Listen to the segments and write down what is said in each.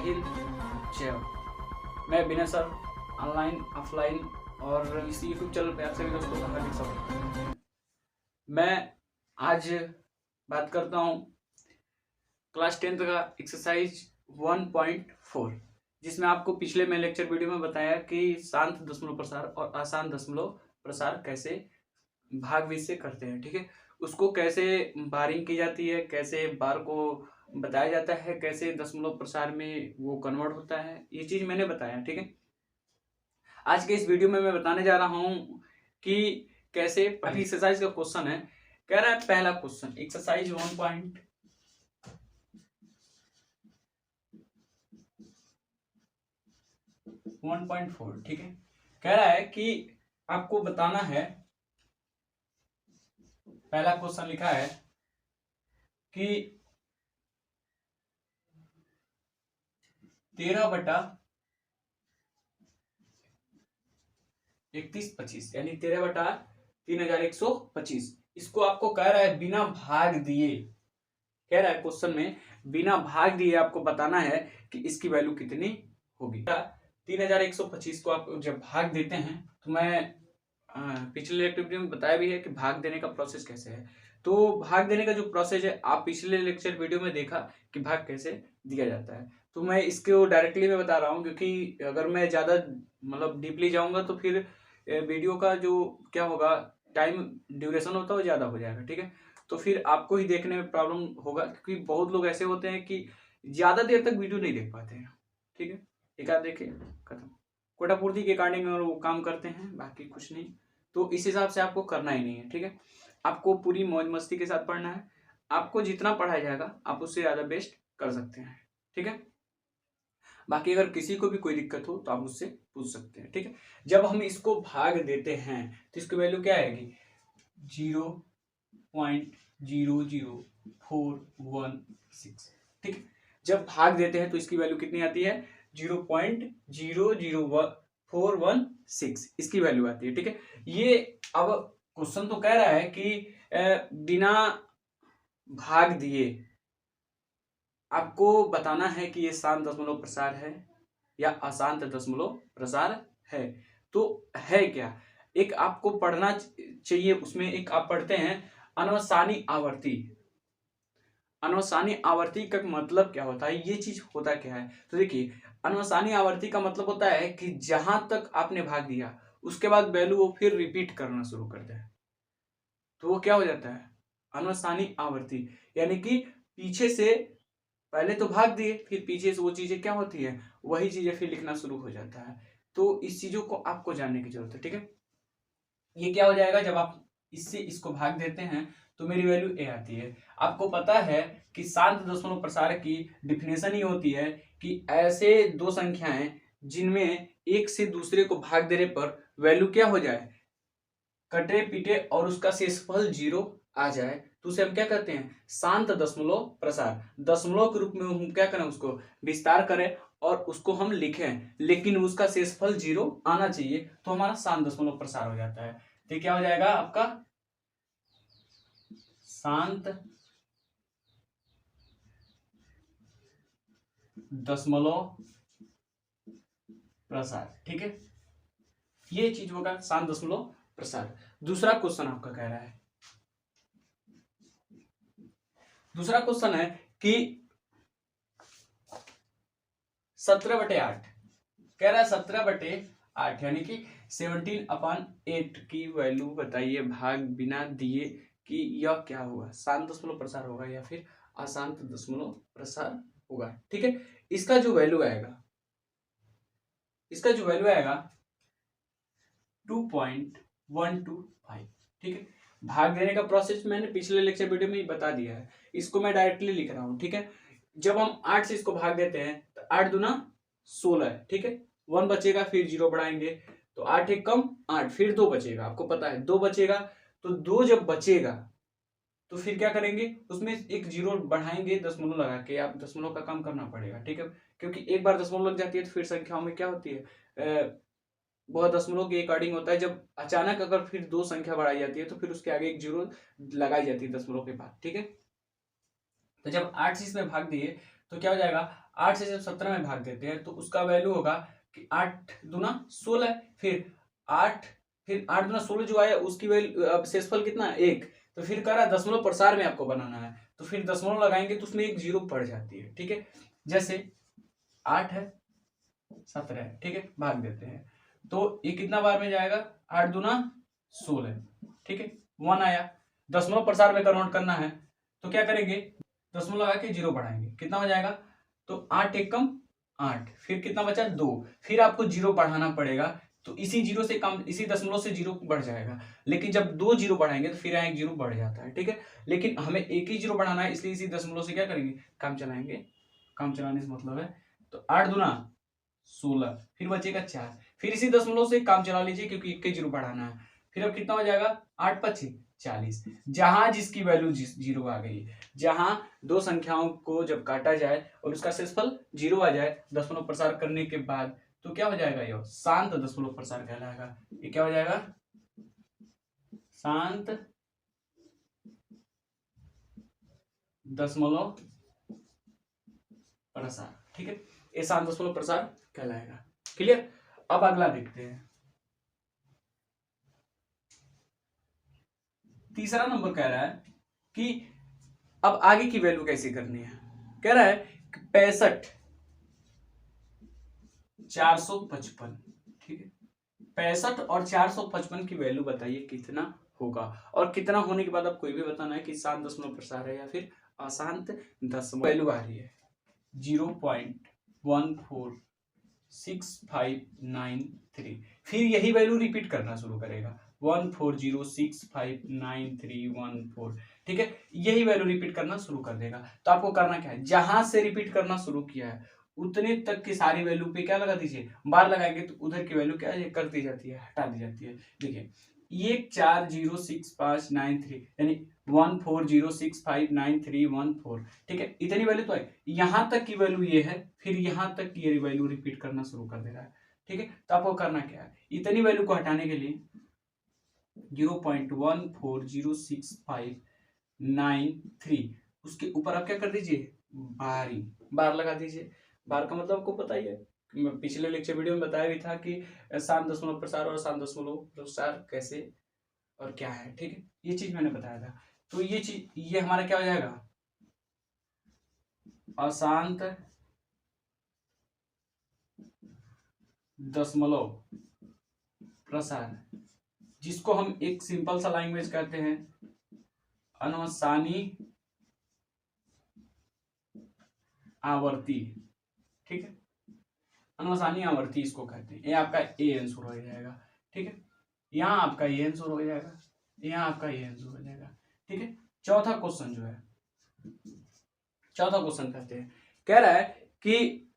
हिंद, जय हो। मैं विनय सर, ऑनलाइन ऑफलाइन और इस यूट्यूब चैनल पे आप सभी दोस्तों का हार्दिक स्वागत है। मैं आज बात करता हूँ क्लास 10th का एक्सरसाइज 1.4, जिसमें आपको पिछले मैं लेक्चर वीडियो में बताया कि शांत दशमलव प्रसार और अशांत दशमलव प्रसार कैसे भाग से करते हैं। ठीक है, उसको कैसे बारिंग की जाती है, कैसे बार को बताया जाता है, कैसे दशमलव प्रसार में वो कन्वर्ट होता है, ये चीज मैंने बताया। ठीक है, आज के इस वीडियो में मैं बताने जा रहा हूं कि कैसे पहली एक्सरसाइज का क्वेश्चन है। कह रहा है पहला क्वेश्चन एक्सरसाइज 1.4। ठीक है, कह रहा है कि आपको बताना है, पहला क्वेश्चन लिखा है कि 13/3125 यानी 13/3125 इसको आपको कह रहा है बिना भाग दिए। कह रहा है क्वेश्चन में बिना भाग दिए आपको बताना है कि इसकी वैल्यू कितनी होगी। 13/3125 को आप जब भाग देते हैं तो मैं पिछले लेक्चर में बताया भी है कि भाग देने का प्रोसेस कैसे है। तो भाग देने का जो प्रोसेस है आप पिछले लेक्चर वीडियो में देखा कि भाग कैसे दिया जाता है। तो मैं इसको डायरेक्टली मैं बता रहा हूँ, क्योंकि अगर मैं ज्यादा मतलब डीपली जाऊंगा तो फिर वीडियो का जो क्या होगा, टाइम ड्यूरेशन होता है वो ज्यादा हो जाएगा। ठीक है, तो फिर आपको ही देखने में प्रॉब्लम होगा, क्योंकि बहुत लोग ऐसे होते हैं कि ज्यादा देर तक वीडियो नहीं देख पाते हैं। ठीक है, एक आध देखे खत्म, कोटा पूर्ति के अकॉर्डिंग वो काम करते हैं, बाकी कुछ नहीं। तो इस हिसाब से आपको करना ही नहीं है। ठीक है, आपको पूरी मौज मस्ती के साथ पढ़ना है। आपको जितना पढ़ाया जाएगा आप उससे ज्यादा बेस्ट कर सकते हैं। ठीक है, बाकी अगर किसी को भी कोई दिक्कत हो तो आप मुझसे पूछ सकते हैं। ठीक है, जब हम इसको भाग देते हैं तो इसकी वैल्यू क्या आएगी, 0.00416। ठीक है, जब भाग देते हैं तो इसकी वैल्यू कितनी आती है, 0.00416 इसकी वैल्यू आती है। ठीक है, ये अब क्वेश्चन तो कह रहा है कि बिना भाग दिए आपको बताना है कि ये शांत दशमलव प्रसार है या अशांत दशमलव प्रसार है। तो है क्या, एक आपको पढ़ना चाहिए, उसमें एक आप पढ़ते हैं अनवसानी आवर्ती। अनवसानी आवर्ती का मतलब क्या होता है, ये चीज होता क्या है। तो देखिए, अनवसानी आवर्ती का मतलब होता है कि जहां तक आपने भाग दिया उसके बाद वैल्यू वो फिर रिपीट करना शुरू करता है, तो वो क्या हो जाता है, अनवसानी आवर्ती। यानी कि पीछे से पहले तो भाग दिए, फिर पीछे से वो चीजें क्या होती है, वही चीजें फिर लिखना शुरू हो जाता है। तो इस चीजों को आपको जानने की जरूरत है। ठीक है, ये क्या हो जाएगा, जब आप इससे इसको भाग देते हैं तो मेरी वैल्यू ए आती है। आपको पता है कि शांत दशमलव प्रसार की डिफिनेशन ही होती है कि ऐसे दो संख्याएं जिनमें एक से दूसरे को भाग देने पर वैल्यू क्या हो जाए, कटे पीटे और उसका शेषफल 0 आ जाए, तो उसे हम क्या कहते हैं, शांत दशमलव प्रसार। दशमलव के रूप में हम क्या करें, उसको विस्तार करें और उसको हम लिखें, लेकिन उसका शेषफल 0 आना चाहिए, तो हमारा शांत दशमलव प्रसार हो जाता है। तो क्या हो जाएगा आपका शांत दशमलव प्रसार। ठीक है, ये चीज होगा शांत दशमलव प्रसार। दूसरा क्वेश्चन आपका कह रहा है, दूसरा क्वेश्चन है कि 17/8 कह रहा है, 17/8 यानी कि 17/8 की वैल्यू बताइए भाग बिना दिए कि यह क्या होगा, शांत दशमलव प्रसार होगा या फिर अशांत दशमलव प्रसार होगा। ठीक है, इसका जो वैल्यू आएगा, इसका जो वैल्यू आएगा 2.125। ठीक है, भाग देने का प्रोसेस मैंने पिछले लेक्चर वीडियो में ही बता दिया है, इसको मैं डायरेक्टली लिख रहा हूं। ठीक है, जब हम 8 से इसको भाग देते हैं तो 8 दूना 16 है। ठीक है, 1 बचेगा, फिर 0 बढ़ाएंगे तो 8 एक कम 8, फिर 2 बचेगा, आपको पता है 2 बचेगा। तो 2 जब बचेगा तो फिर क्या करेंगे, उसमें एक 0 बढ़ाएंगे दशमलव लगा के, आप दशमलव का काम करना पड़ेगा। ठीक है, क्योंकि एक बार दशमलव लग जाती है तो फिर संख्याओं में क्या होती है, वह दशमलव के अकॉर्डिंग होता है। जब अचानक अगर फिर दो संख्या बढ़ाई जाती है तो फिर उसके आगे एक 0 लगाई जाती है दशमलव के बाद। ठीक है, तो जब 8 से इसमें भाग दिए तो क्या हो जाएगा, 8 से जब 17 में भाग देते हैं तो उसका वैल्यू होगा कि 8 दूना 16, फिर 8 दूना 16 जो आया उसकी वैल्यू शेषफल कितना है 1, तो फिर कह रहा है दशमलव प्रसार में आपको बनाना है, तो फिर दशमलव लगाएंगे तो उसमें एक जीरो पड़ जाती है, ठीक है। जैसे 8 है 17 है, ठीक है, भाग देते हैं तो ये कितना बार में जाएगा 8 दूना 16, ठीक है, 1 आया। दशमलव प्रसार में कन्वर्ट करना है तो क्या करेंगे, दशमलव लगा के जीरो बढ़ाएंगे, कितना हो जाएगा, तो 8 एकम 8, फिर कितना बचा 2, फिर आपको जीरो बढ़ाना पड़ेगा, तो इसी जीरो से कम, इसी दशमलव से जीरो बढ़ जाएगा, लेकिन जब 2 जीरो बढ़ाएंगे तो फिर एक जीरो बढ़ जाता है, ठीक है। लेकिन हमें एक ही जीरो बढ़ाना है, इसलिए इसी दशमलव से क्या करेंगे, काम चलाएंगे। काम चलाने से मतलब है तो 8 दूना 16, फिर बचेगा 4, फिर इसी दशमलव से काम चला लीजिए क्योंकि एक जीरो बढ़ाना है, फिर अब कितना हो जाएगा 8 5 40, जहां जिसकी वैल्यू जीरो आ गई, जहां दो संख्याओं को जब काटा जाए और उसका शेषफल जीरो आ जाए दशमलव प्रसार करने के बाद, तो क्या हो जाएगा, ये शांत दशमलव प्रसार कहलाएगा। ये क्या हो जाएगा, शांत दशमलव प्रसार, ठीक है, ये शांत दशमलव प्रसार कहलाएगा। क्लियर। अब अगला देखते हैं, तीसरा नंबर कह रहा है कि अब आगे की वैल्यू कैसे करनी है। कह रहा है 65 455, ठीक है, 65 और 455 की वैल्यू बताइए कितना होगा, और कितना होने के बाद आप कोई भी बताना है कि शांत दशमलव प्रसार है या फिर अशांत दशमलव। वैल्यू आ रही है 0.146593, फिर यही वैल्यू रिपीट करना शुरू करेगा 140659314, ठीक है, यही वैल्यू रिपीट करना शुरू कर देगा। तो आपको करना क्या है, जहां से रिपीट करना शुरू किया है उतने तक की सारी वैल्यू पे क्या लगा दीजिए, बार लगाएंगे तो उधर की वैल्यू क्या कर दी जाती है, हटा दी जाती है। देखिए ये 406593 यानी 140659314, ठीक है, इतनी वैल्यू तो है, यहां तक की वैल्यू ये है, फिर यहां तक की ये वैल्यू रिपीट करना शुरू कर दे रहा है, ठीक है। तो आपको करना क्या है, इतनी वैल्यू को हटाने के लिए 0.140659 उसके ऊपर आप क्या कर दीजिए, बार लगा दीजिए। बार का मतलब आपको पता ही है, पिछले लेक्चर वीडियो में बताया भी था कि शांत दशमलव प्रसार और शांत दशमलव प्रसार कैसे और क्या है, ठीक है, ये चीज मैंने बताया था। तो ये चीज, ये हमारा क्या हो जाएगा, अशांत दशमलव प्रसार, जिसको हम एक सिंपल सा लैंग्वेज कहते हैं अनवसानी आवर्ती, ठीक है, अनवसानी आवर्ती इसको कहते हैं। ये आपका ए आंसर हो जाएगा, ठीक है, यहाँ आपका ये आंसर हो जाएगा, यहाँ आपका ये आंसर हो जाएगा, ठीक है। चौथा क्वेश्चन जो है, चौथा क्वेश्चन कहते हैं, कह रहा है कि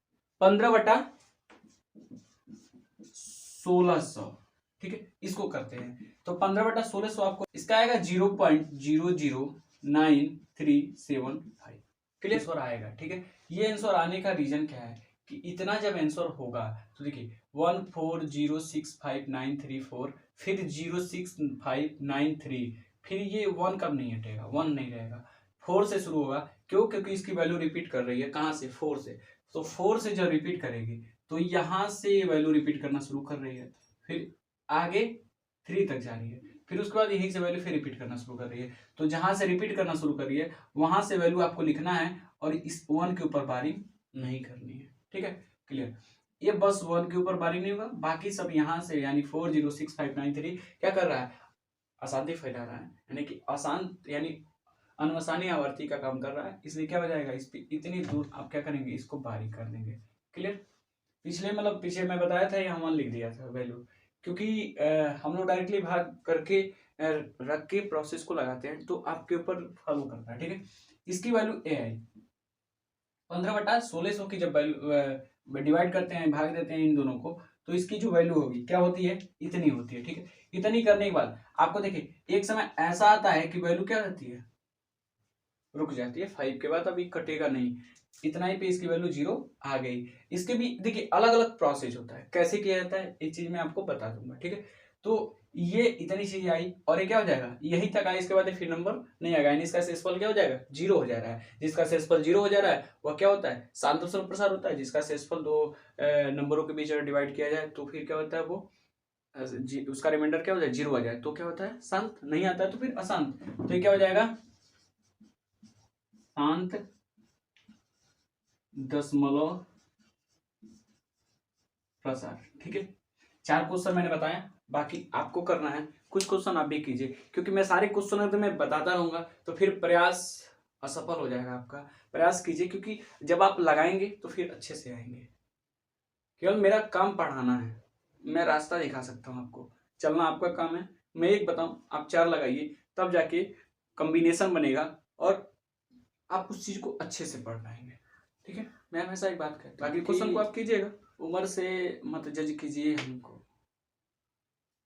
15/1600, ठीक है, इसको करते हैं तो 15/1600 आपको इसका आएगा 0.00937 क्लियर आंसर आएगा, ठीक है। ये आंसर आने का रीजन क्या है कि इतना जब आंसर होगा तो देखिए 1406593 फिर 06593, फिर ये 1 कब नहीं हटेगा, 1 नहीं रहेगा, 4 से शुरू होगा, क्यों, क्योंकि इसकी वैल्यू रिपीट कर रही है, कहां से, 4 से, तो 4 से जब रिपीट करेगी तो यहां से वैल्यू रिपीट करना शुरू कर रही है, फिर आगे 3 तक जा रही है, फिर उसके बाद यहीं से वैल्यू फिर रिपीट करना शुरू कर रही है, तो जहां से रिपीट करना शुरू कर रही है वहां से वैल्यू आपको लिखना है और इस 1 के ऊपर बारी नहीं करनी है, ठीक है, क्लियर। ये बस 1 के ऊपर बारी नहीं होगा, बाकी सब यहाँ से यानी 4066593 क्या कर रहा है, अशांति फैला रहा है, यानी कि अशांत यानी अनवसानी आवर्ती का काम कर रहा है, इसलिए क्या हो जाएगा, इस पे इतनी दूर आप क्या करेंगे, इसको बारी कर देंगे, क्लियर। पिछले मतलब पीछे मैं बताया था यहाँ 1 लिख दिया था वैल्यू, क्योंकि हम लोग डायरेक्टली भाग करके रख के प्रोसेस को लगाते हैं, तो आपके ऊपर फॉलो करता है, ठीक है। इसकी वैल्यू ए आई 15/1600 की जब वैल्यू डिवाइड करते हैं, भाग देते हैं इन दोनों को, तो इसकी जो वैल्यू होगी क्या होती है, इतनी होती है, ठीक है। इतनी करने के बाद आपको देखिए एक समय ऐसा आता है कि वैल्यू क्या रहती है, रुक जाती है 5 के बाद, अभी कटेगा नहीं, इतना ही पे इसकी वैल्यू 0 आ गई। इसके भी देखिए अलग अलग प्रोसेस होता है, कैसे किया जाता है ये चीज मैं आपको बता दूंगा, ठीक है। तो ये इतनी चीजें आई और ये क्या हो जाएगा, यही तक आई, इसके बाद फिर नंबर नहीं आएगा, यानी इसका शेषफल क्या हो जाएगा, 0 हो जा रहा है। जिसका शेषफल 0 हो जा रहा है वह क्या होता है, शांत अवशोषण प्रसार होता है। जिसका शेषफल दो नंबरों के बीच डिवाइड किया जाए तो फिर क्या होता है, वो उसका रिमाइंडर क्या हो जाए, 0 आ जाए तो क्या होता है, शांत। नहीं आता है तो फिर अशांत। तो ये क्या हो जाएगा, शांत दशमलव प्रसार। ठीक है, 4 क्वेश्चन मैंने बताया, बाकी आपको करना है। कुछ क्वेश्चन आप भी कीजिए, क्योंकि मैं सारे क्वेश्चन अगर मैं बताता रहूंगा तो फिर प्रयास असफल हो जाएगा आपका। प्रयास कीजिए, क्योंकि जब आप लगाएंगे तो फिर अच्छे से आएंगे। केवल मेरा काम पढ़ाना है, मैं रास्ता दिखा सकता हूँ आपको, चलना आपका काम है। मैं एक बताऊं, आप 4 लगाइए, तब जाके कॉम्बिनेशन बनेगा और आप उस चीज को अच्छे से पढ़ पाएंगे। ठीक है, मैं हमेशा एक बात कहता हूँ, बाकी क्वेश्चन को आप कीजिएगा। उम्र से मत जज कीजिए हमको,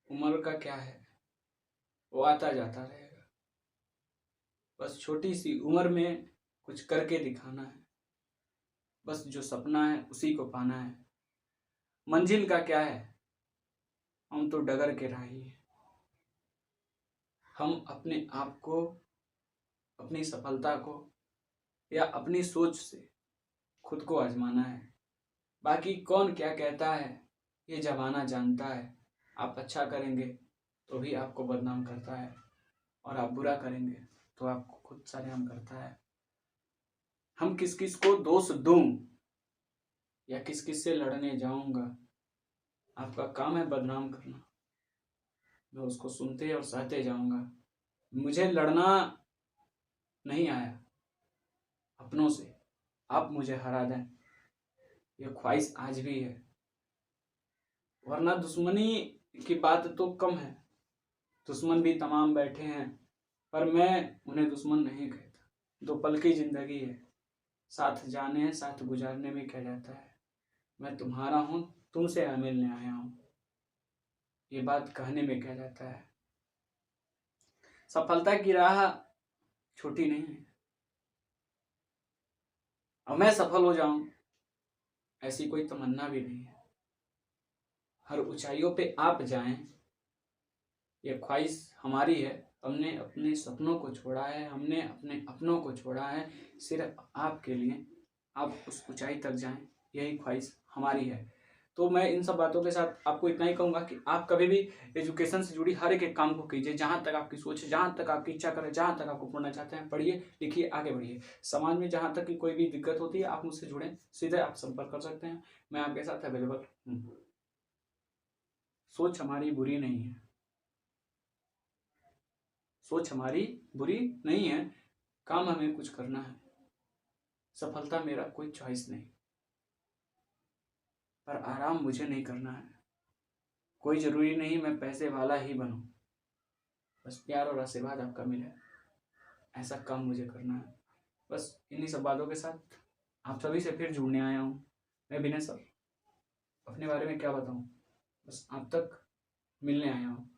उम्र का क्या है, वो आता जाता रहेगा। बस छोटी सी उम्र में कुछ करके दिखाना है, बस जो सपना है उसी को पाना है। मंजिल का क्या है, हम तो डगर के राही हैं। हम अपने आप को, अपनी सफलता को या अपनी सोच से खुद को आजमाना है। बाकी कौन क्या कहता है ये जमाना जानता है। आप अच्छा करेंगे तो भी आपको बदनाम करता है, और आप बुरा करेंगे तो आपको खुद सरेआम करता है। हम किस किस को दोष दूं या किस किस से लड़ने जाऊंगा, आपका काम है बदनाम करना, मैं उसको सुनते और सहते जाऊंगा। मुझे लड़ना नहीं आया अपनों से, आप मुझे हरा दें, ये ख्वाहिश आज भी है। वरना दुश्मनी की बात तो कम है, दुश्मन भी तमाम बैठे हैं, पर मैं उन्हें दुश्मन नहीं कहता। 2 पल की जिंदगी है, साथ जाने साथ गुजारने में क्या जाता है। मैं तुम्हारा हूं, तुमसे मिलने आया हूं, ये बात कहने में क्या जाता है। सफलता की राह छोटी नहीं है, और मैं सफल हो जाऊं ऐसी कोई तमन्ना भी नहीं है। हर ऊंचाइयों पे आप जाएं, ये ख्वाहिश हमारी है। हमने अपने सपनों को छोड़ा है, हमने अपने अपनों को छोड़ा है सिर्फ आपके लिए। आप उस ऊंचाई तक जाएं, यही ख्वाहिश हमारी है। तो मैं इन सब बातों के साथ आपको इतना ही कहूँगा कि आप कभी भी एजुकेशन से जुड़ी हर एक काम को कीजिए, जहाँ तक आपकी सोच है, जहाँ तक आपकी इच्छा करे, जहाँ तक आपको पढ़ना चाहते हैं पढ़िए, लिखिए, आगे बढ़िए। समाज में जहाँ तक की कोई भी दिक्कत होती है आप मुझसे जुड़ें, सीधे आप संपर्क कर सकते हैं, मैं आपके साथ अवेलेबल हूँ। सोच हमारी बुरी नहीं है, सोच हमारी बुरी नहीं है, काम हमें कुछ करना है। सफलता मेरा कोई चॉइस नहीं, पर आराम मुझे नहीं करना है। कोई जरूरी नहीं मैं पैसे वाला ही बनूं, बस प्यार और आशीर्वाद आपका मिले, ऐसा काम मुझे करना है। बस इन्हीं सब बातों के साथ आप सभी से फिर जुड़ने आया हूँ। मैं विनय सर, अपने बारे में क्या बताऊँ, बस आप तक मिलने आया हूँ।